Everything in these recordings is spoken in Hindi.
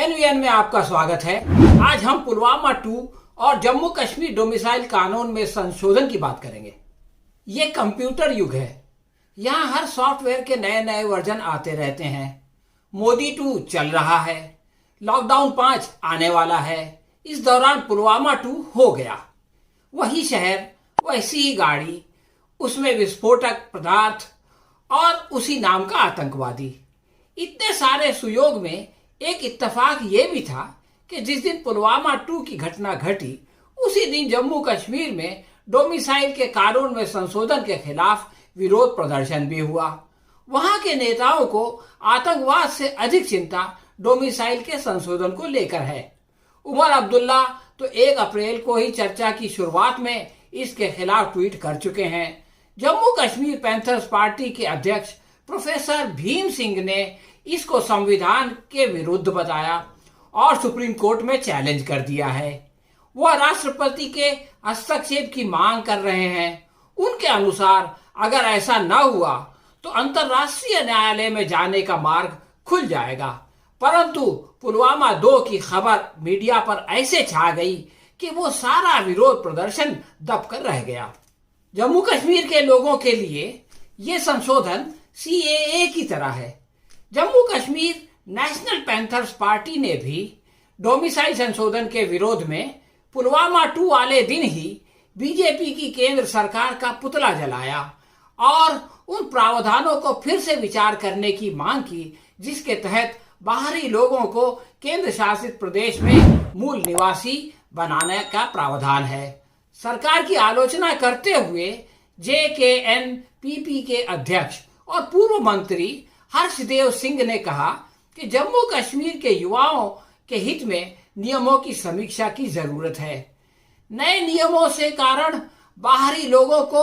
NVN में आपका स्वागत है। आज हम पुलवामा 2 और जम्मू कश्मीर डोमिसाइल कानून में संशोधन की बात करेंगे। ये कंप्यूटर युग है, यहाँ हर सॉफ्टवेयर के नए नए वर्जन आते रहते हैं। मोदी 2 चल रहा है, लॉकडाउन 5 आने वाला है। इस दौरान पुलवामा 2 हो गया। वही शहर, वैसी ही गाड़ी, उसमें विस्फोटक पदार्थ और उसी नाम का आतंकवादी। इतने सारे सुयोग में एक इत्तेफाक ये भी था कि जिस दिन पुलवामा 2 की घटना घटी, उसी दिन जम्मू कश्मीर में डोमिसाइल के कानून में संशोधन के खिलाफ विरोध प्रदर्शन भी हुआ। वहां के नेताओं को आतंकवाद से अधिक चिंता डोमिसाइल के संशोधन को लेकर है। उमर अब्दुल्ला तो 1 अप्रैल को ही चर्चा की शुरुआत में इसके खिलाफ ट्वीट कर चुके हैं। जम्मू कश्मीर पैंथर्स पार्टी के अध्यक्ष प्रोफेसर भीम सिंह ने इसको संविधान के विरुद्ध बताया और सुप्रीम कोर्ट में चैलेंज कर दिया है। वह राष्ट्रपति के हस्तक्षेप की मांग कर रहे हैं। उनके अनुसार अगर ऐसा न हुआ तो अंतर्राष्ट्रीय न्यायालय में जाने का मार्ग खुल जाएगा। परंतु पुलवामा 2 की खबर मीडिया पर ऐसे छा गई कि वो सारा विरोध प्रदर्शन दबकर रह गया। जम्मू कश्मीर के लोगों के लिए ये संशोधन CAA की तरह है। Jammu Kashmir national panthers party ने भी डोमिसाइल संशोधन के विरोध में पुलवामा 2 वाले दिन ही बीजेपी की केंद्र सरकार का पुतला जलाया और उन प्रावधानों को फिर से विचार करने की मांग की जिसके तहत बाहरी लोगों को केंद्र शासित प्रदेश में मूल निवासी बनाने का प्रावधान है। सरकार की आलोचना करते हुए JKNPP के अध्यक्ष और पूर्व मंत्री हर्षदेव सिंह ने कहा कि जम्मू कश्मीर के युवाओं के हित में नियमों की समीक्षा की जरूरत है। नए नियमों से कारण बाहरी लोगों को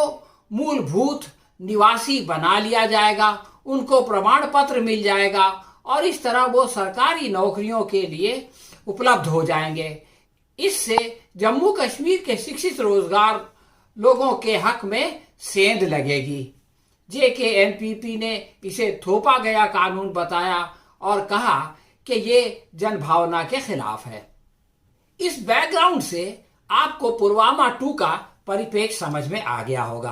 मूलभूत निवासी बना लिया जाएगा, उनको प्रमाण पत्र मिल जाएगा और इस तरह वो सरकारी नौकरियों के लिए उपलब्ध हो जाएंगे। इससे जम्मू कश्मीर के शिक्षित रोजगार लोगों के हक में सेंध लगेगी। JKNPP ने इसे थोपा गया कानून बताया और कहा कि ये जनभावना के खिलाफ है। इस बैकग्राउंड से आपको पुलवामा 2 का परिप्रेक्ष्य समझ में आ गया होगा।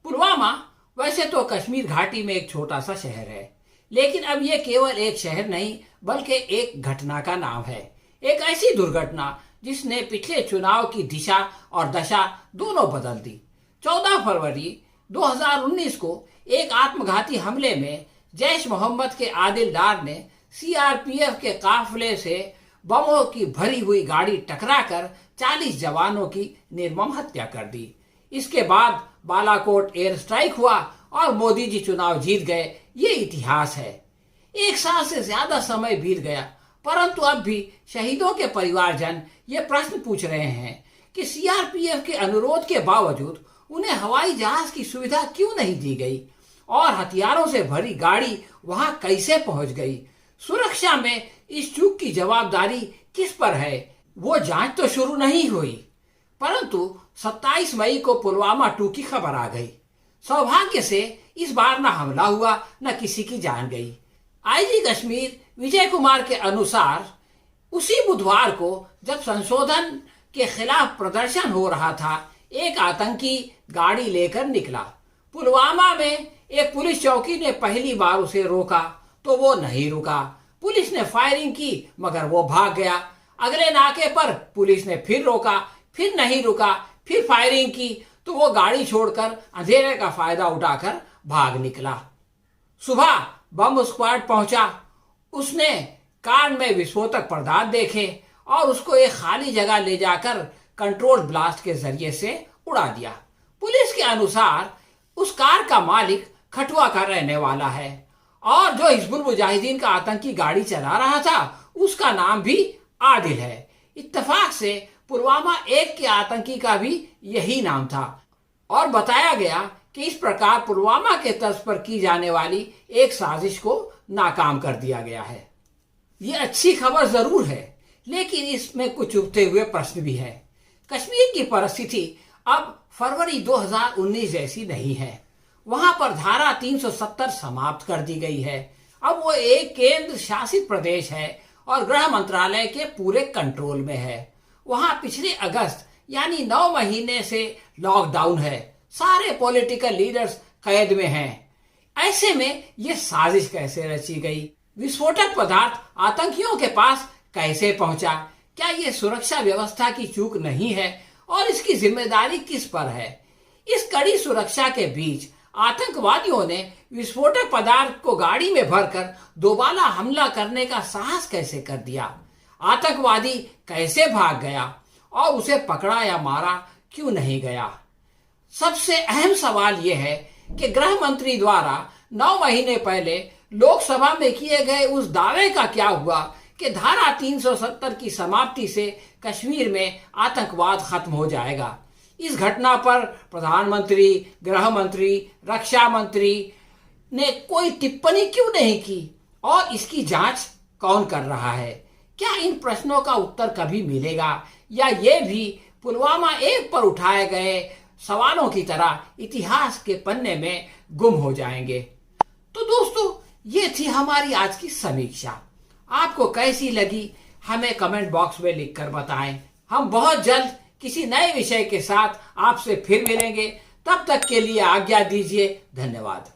पुलवामा वैसे तो कश्मीर घाटी में एक छोटा सा शहर है, लेकिन अब ये केवल एक शहर नहीं बल्कि एक घटना का नाम है। एक ऐसी दुर्घटना जिसने पिछले चुनाव की दिशा और दशा दोनों बदल दी। 14 फरवरी 2019 को एक आत्मघाती हमले में जैश मोहम्मद के आदिल डार ने CRPF के काफिले से बमों की भरी हुई गाड़ी टकराकर 40 जवानों की निर्मम हत्या कर दी। इसके बाद बालाकोट एयर स्ट्राइक हुआ और मोदी जी चुनाव जीत गए। ये इतिहास है। 1 साल से ज्यादा समय बीत गया, परंतु अब भी शहीदों के परिवारजन ये प्रश्न पूछ रहे हैं कि CRPF के अनुरोध के बावजूद उन्हें हवाई जहाज की सुविधा क्यों नहीं दी गई और हथियारों से भरी गाड़ी वहां कैसे पहुंच गई। सुरक्षा में इस चूक की जवाबदारी किस पर है, वो जांच तो शुरू नहीं हुई। परंतु 27 मई को पुलवामा 2 की खबर आ गई। सौभाग्य से इस बार न हमला हुआ न किसी की जान गई। IG कश्मीर विजय कुमार के अनुसार उसी बुधवार को जब संशोधन के खिलाफ प्रदर्शन हो रहा था, एक आतंकी गाड़ी लेकर निकला। पुलवामा में एक पुलिस चौकी ने पहली बार उसे रोका तो वो नहीं रुका। पुलिस ने फायरिंग की मगर वो भाग गया। अगले नाके पर पुलिस ने फिर रोका, फिर नहीं रुका, फिर फायरिंग की तो वो गाड़ी छोड़कर अंधेरे का फायदा उठाकर भाग निकला। सुबह बम स्क्वाड पहुंचा। उसने कार में विस्फोटक पदार्थ देखे और उसको एक खाली जगह ले जाकर कंट्रोल ब्लास्ट के जरिए से उड़ा दिया। पुलिस के अनुसार उस कार का मालिक खटुआ का रहने वाला है और जो हिजबुल मुजाहिदीन का आतंकी गाड़ी चला रहा था उसका नाम भी आदिल है। इत्तेफाक से पुलवामा 1 के आतंकी का भी यही नाम था और बताया गया कि इस प्रकार पुलवामा के तर्ज पर की जाने वाली एक साजिश को नाकाम कर दिया गया है। ये अच्छी खबर जरूर है, लेकिन इसमें कुछ उठते हुए प्रश्न भी है। कश्मीर की परिस्थिति अब फरवरी 2019 जैसी नहीं है। वहां पर धारा 370 समाप्त कर दी गई है। अब वो एक केंद्र शासित प्रदेश है और गृह मंत्रालय के पूरे कंट्रोल में है। वहां पिछले अगस्त यानी 9 महीने से लॉकडाउन है। सारे पॉलिटिकल लीडर्स कैद में हैं। ऐसे में ये साजिश कैसे रची गई? विस्फोटक पदार्थ आतंकियों के पास कैसे पहुंचा? क्या ये सुरक्षा व्यवस्था की चूक नहीं है और इसकी जिम्मेदारी किस पर है? इस कड़ी सुरक्षा के बीच आतंकवादियों ने विस्फोटक पदार्थ को गाड़ी में भरकर दोबारा हमला करने का साहस कैसे कर दिया? आतंकवादी कैसे भाग गया और उसे पकड़ा या मारा क्यों नहीं गया? सबसे अहम सवाल यह है कि गृह मंत्री द्वारा 9 महीने पहले लोकसभा में किए गए उस दावे का क्या हुआ कि धारा 370 की समाप्ति से कश्मीर में आतंकवाद खत्म हो जाएगा। इस घटना पर प्रधानमंत्री, गृह मंत्री, रक्षा मंत्री ने कोई टिप्पणी क्यों नहीं की और इसकी जांच कौन कर रहा है? क्या इन प्रश्नों का उत्तर कभी मिलेगा या ये भी पुलवामा 1 पर उठाए गए सवालों की तरह इतिहास के पन्ने में गुम हो जाएंगे? तो दोस्तों, ये थी हमारी आज की समीक्षा। आपको कैसी लगी हमें कमेंट बॉक्स में लिखकर बताएं। हम बहुत जल्द किसी नए विषय के साथ आपसे फिर मिलेंगे। तब तक के लिए आज्ञा दीजिए। धन्यवाद।